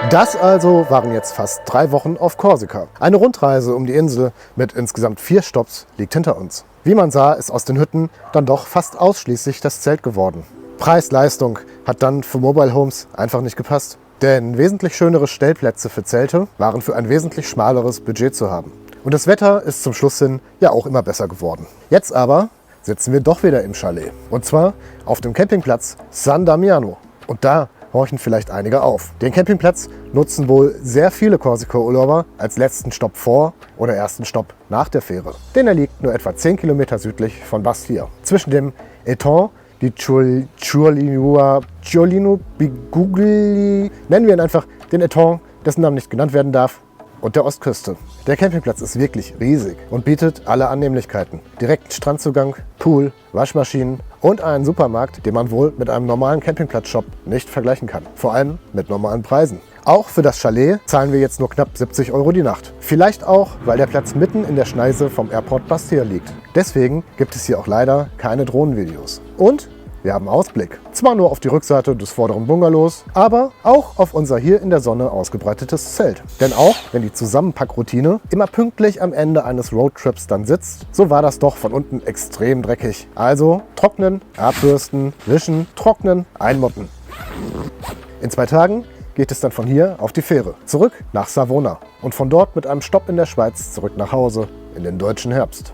Das also waren jetzt fast 3 Wochen auf Korsika. Eine Rundreise um die Insel mit insgesamt 4 Stopps liegt hinter uns. Wie man sah, ist aus den Hütten dann doch fast ausschließlich das Zelt geworden. Preis-Leistung hat dann für Mobile Homes einfach nicht gepasst. Denn wesentlich schönere Stellplätze für Zelte waren für ein wesentlich schmaleres Budget zu haben. Und das Wetter ist zum Schluss hin ja auch immer besser geworden. Jetzt aber sitzen wir doch wieder im Chalet. Und zwar auf dem Campingplatz San Damiano. Und da horchen vielleicht einige auf. Den Campingplatz nutzen wohl sehr viele Korsika-Urlauber als letzten Stopp vor oder ersten Stopp nach der Fähre. Denn er liegt nur etwa 10 Kilometer südlich von Bastia. Zwischen dem Etang, die Giolino Bigugli, nennen wir ihn einfach den Etang, dessen Name nicht genannt werden darf, und der Ostküste. Der Campingplatz ist wirklich riesig und bietet alle Annehmlichkeiten. Direkten Strandzugang, Pool, Waschmaschinen und einen Supermarkt, den man wohl mit einem normalen Campingplatz-Shop nicht vergleichen kann. Vor allem mit normalen Preisen. Auch für das Chalet zahlen wir jetzt nur knapp 70 € die Nacht. Vielleicht auch, weil der Platz mitten in der Schneise vom Airport Bastia liegt. Deswegen gibt es hier auch leider keine Drohnenvideos. Und wir haben Ausblick. Zwar nur auf die Rückseite des vorderen Bungalows, aber auch auf unser hier in der Sonne ausgebreitetes Zelt. Denn auch wenn die Zusammenpackroutine immer pünktlich am Ende eines Roadtrips dann sitzt, so war das doch von unten extrem dreckig. Also trocknen, abbürsten, wischen, trocknen, einmotten. In 2 Tagen geht es dann von hier auf die Fähre, zurück nach Savona und von dort mit einem Stopp in der Schweiz zurück nach Hause in den deutschen Herbst.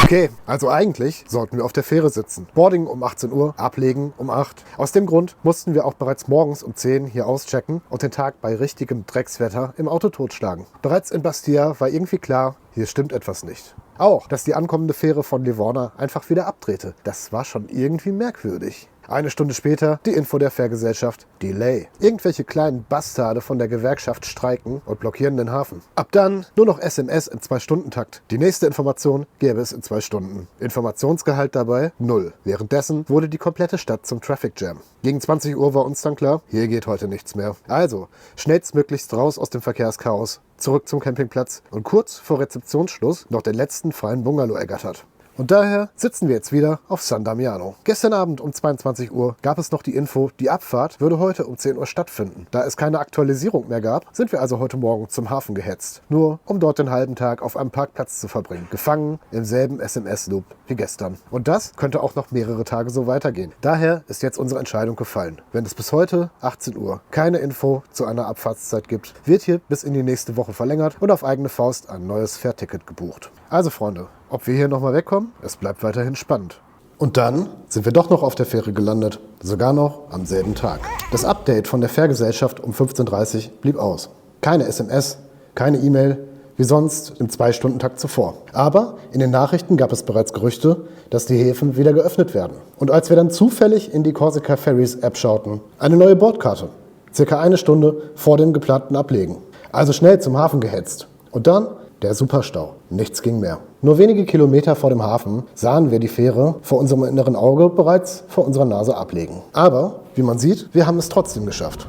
Okay, also eigentlich sollten wir auf der Fähre sitzen. Boarding um 18 Uhr, ablegen um 8. Aus dem Grund mussten wir auch bereits morgens um 10 hier auschecken und den Tag bei richtigem Dreckswetter im Auto totschlagen. Bereits in Bastia war irgendwie klar, hier stimmt etwas nicht. Auch, dass die ankommende Fähre von Livorno einfach wieder abdrehte. Das war schon irgendwie merkwürdig. Eine Stunde später die Info der Fährgesellschaft Delay. Irgendwelche kleinen Bastarde von der Gewerkschaft streiken und blockieren den Hafen. Ab dann nur noch SMS in 2-Stunden-Takt. Die nächste Information gäbe es in 2 Stunden. Informationsgehalt dabei 0. Währenddessen wurde die komplette Stadt zum Traffic Jam. Gegen 20 Uhr war uns dann klar, hier geht heute nichts mehr. Also schnellstmöglichst raus aus dem Verkehrschaos, zurück zum Campingplatz und kurz vor Rezeptionsschluss noch den letzten freien Bungalow ergattert. Und daher sitzen wir jetzt wieder auf San Damiano. Gestern Abend um 22 Uhr gab es noch die Info, die Abfahrt würde heute um 10 Uhr stattfinden. Da es keine Aktualisierung mehr gab, sind wir also heute Morgen zum Hafen gehetzt. Nur um dort den halben Tag auf einem Parkplatz zu verbringen. Gefangen im selben SMS-Loop wie gestern. Und das könnte auch noch mehrere Tage so weitergehen. Daher ist jetzt unsere Entscheidung gefallen. Wenn es bis heute 18 Uhr keine Info zu einer Abfahrtszeit gibt, wird hier bis in die nächste Woche verlängert und auf eigene Faust ein neues Fährticket gebucht. Also Freunde, ob wir hier nochmal wegkommen, es bleibt weiterhin spannend. Und dann sind wir doch noch auf der Fähre gelandet, sogar noch am selben Tag. Das Update von der Fährgesellschaft um 15:30 Uhr blieb aus. Keine SMS, keine E-Mail, wie sonst im 2-Stunden-Takt zuvor. Aber in den Nachrichten gab es bereits Gerüchte, dass die Häfen wieder geöffnet werden. Und als wir dann zufällig in die Corsica Ferries App schauten, eine neue Bordkarte, circa 1 Stunde vor dem geplanten Ablegen. Also schnell zum Hafen gehetzt. Und dann der Superstau. Nichts ging mehr. Nur wenige Kilometer vor dem Hafen sahen wir die Fähre vor unserem inneren Auge bereits vor unserer Nase ablegen. Aber, wie man sieht, wir haben es trotzdem geschafft.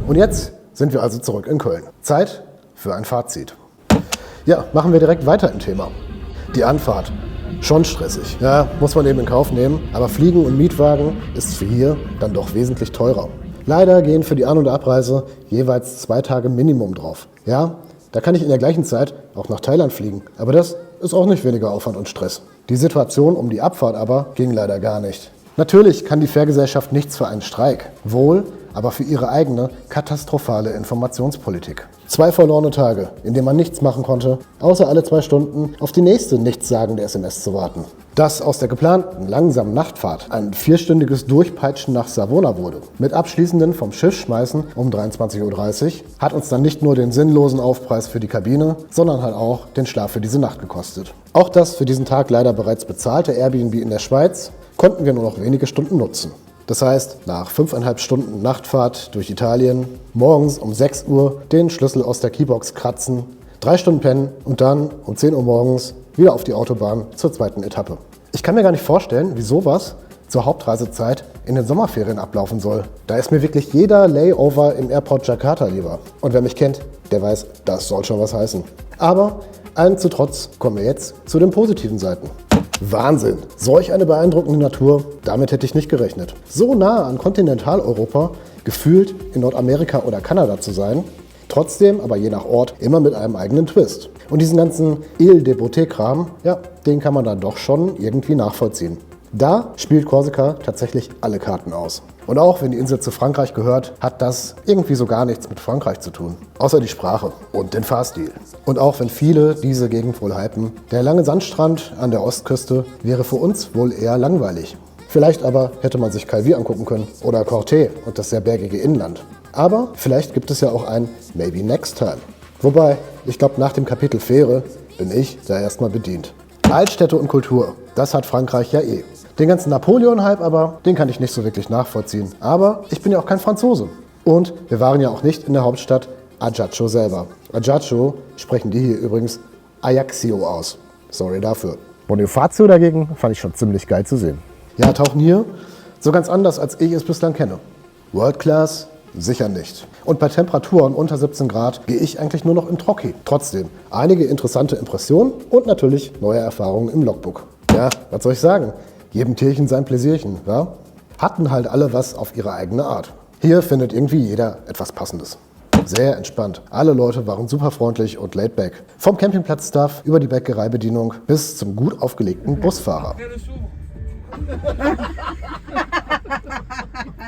Und jetzt sind wir also zurück in Köln. Zeit für ein Fazit. Ja, machen wir direkt weiter im Thema. Die Anfahrt. Schon stressig. Ja, muss man eben in Kauf nehmen. Aber Fliegen und Mietwagen ist für hier dann doch wesentlich teurer. Leider gehen für die An- und Abreise jeweils 2 Tage Minimum drauf. Ja, da kann ich in der gleichen Zeit auch nach Thailand fliegen. Aber das ist auch nicht weniger Aufwand und Stress. Die Situation um die Abfahrt aber ging leider gar nicht. Natürlich kann die Fährgesellschaft nichts für einen Streik. Wohl aber für ihre eigene katastrophale Informationspolitik. 2 verlorene Tage, in denen man nichts machen konnte, außer alle 2 Stunden auf die nächste nichtssagende SMS zu warten. Dass aus der geplanten langsamen Nachtfahrt ein 4-stündiges Durchpeitschen nach Savona wurde, mit abschließenden vom Schiff schmeißen um 23:30 Uhr, hat uns dann nicht nur den sinnlosen Aufpreis für die Kabine, sondern halt auch den Schlaf für diese Nacht gekostet. Auch das für diesen Tag leider bereits bezahlte Airbnb in der Schweiz konnten wir nur noch wenige Stunden nutzen. Das heißt, nach 5,5 Stunden Nachtfahrt durch Italien, morgens um 6 Uhr den Schlüssel aus der Keybox kratzen, 3 Stunden pennen und dann um 10 Uhr morgens wieder auf die Autobahn zur 2. Etappe. Ich kann mir gar nicht vorstellen, wie sowas zur Hauptreisezeit in den Sommerferien ablaufen soll. Da ist mir wirklich jeder Layover im Airport Jakarta lieber. Und wer mich kennt, der weiß, das soll schon was heißen. Aber allem zu trotz kommen wir jetzt zu den positiven Seiten. Wahnsinn! Solch eine beeindruckende Natur, damit hätte ich nicht gerechnet. So nah an Kontinentaleuropa, gefühlt in Nordamerika oder Kanada zu sein, trotzdem aber je nach Ort immer mit einem eigenen Twist. Und diesen ganzen Ile de Beauté-Kram, ja, den kann man dann doch schon irgendwie nachvollziehen. Da spielt Korsika tatsächlich alle Karten aus. Und auch wenn die Insel zu Frankreich gehört, hat das irgendwie so gar nichts mit Frankreich zu tun. Außer die Sprache und den Fahrstil. Und auch wenn viele diese Gegend wohl hypen, der lange Sandstrand an der Ostküste wäre für uns wohl eher langweilig. Vielleicht aber hätte man sich Calvi angucken können oder Corté und das sehr bergige Inland. Aber vielleicht gibt es ja auch ein Maybe Next Time. Wobei, ich glaube, nach dem Kapitel Fähre bin ich da erstmal bedient. Altstädte und Kultur, das hat Frankreich ja eh. Den ganzen Napoleon-Hype aber, den kann ich nicht so wirklich nachvollziehen. Aber ich bin ja auch kein Franzose. Und wir waren ja auch nicht in der Hauptstadt Ajaccio selber. Ajaccio sprechen die hier übrigens Ajaccio aus. Sorry dafür. Bonifacio dagegen fand ich schon ziemlich geil zu sehen. Ja, tauchen hier so ganz anders, als ich es bislang kenne. World Class? Sicher nicht. Und bei Temperaturen unter 17 Grad gehe ich eigentlich nur noch im Trocki. Trotzdem, einige interessante Impressionen und natürlich neue Erfahrungen im Logbook. Ja, was soll ich sagen? Jedem Tierchen sein Pläsierchen, ja? Hatten halt alle was auf ihre eigene Art. Hier findet irgendwie jeder etwas Passendes. Sehr entspannt. Alle Leute waren super freundlich und laid back. Vom Campingplatz-Staff über die Bäckereibedienung bis zum gut aufgelegten Busfahrer.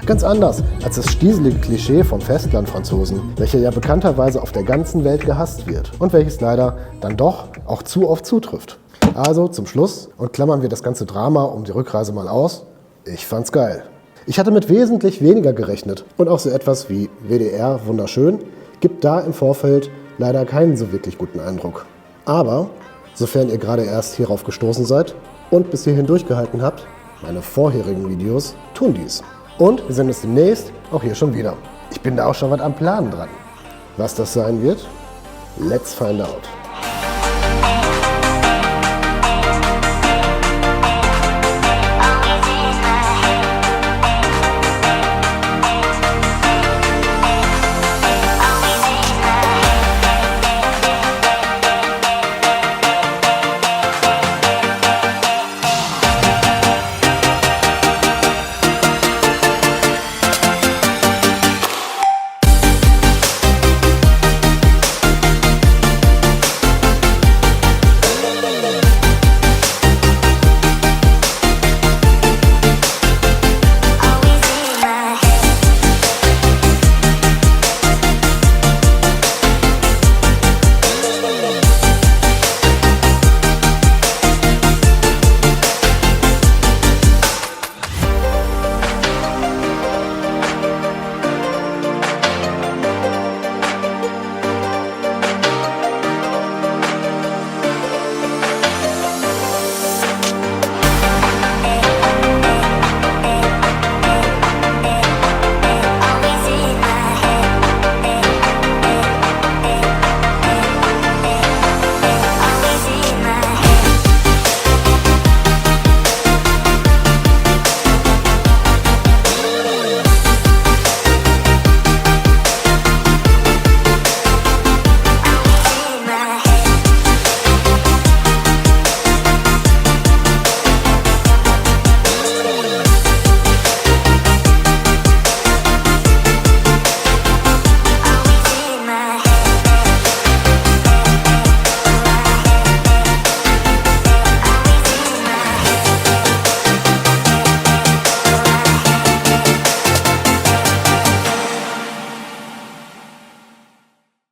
Ganz anders als das stieselige Klischee vom Festlandfranzosen, welcher ja bekannterweise auf der ganzen Welt gehasst wird und welches leider dann doch auch zu oft zutrifft. Also zum Schluss und klammern wir das ganze Drama um die Rückreise mal aus. Ich fand's geil. Ich hatte mit wesentlich weniger gerechnet und auch so etwas wie WDR wunderschön gibt da im Vorfeld leider keinen so wirklich guten Eindruck. Aber, sofern ihr gerade erst hierauf gestoßen seid und bis hierhin durchgehalten habt, meine vorherigen Videos tun dies. Und wir sehen uns demnächst auch hier schon wieder. Ich bin da auch schon was am Planen dran. Was das sein wird? Let's find out.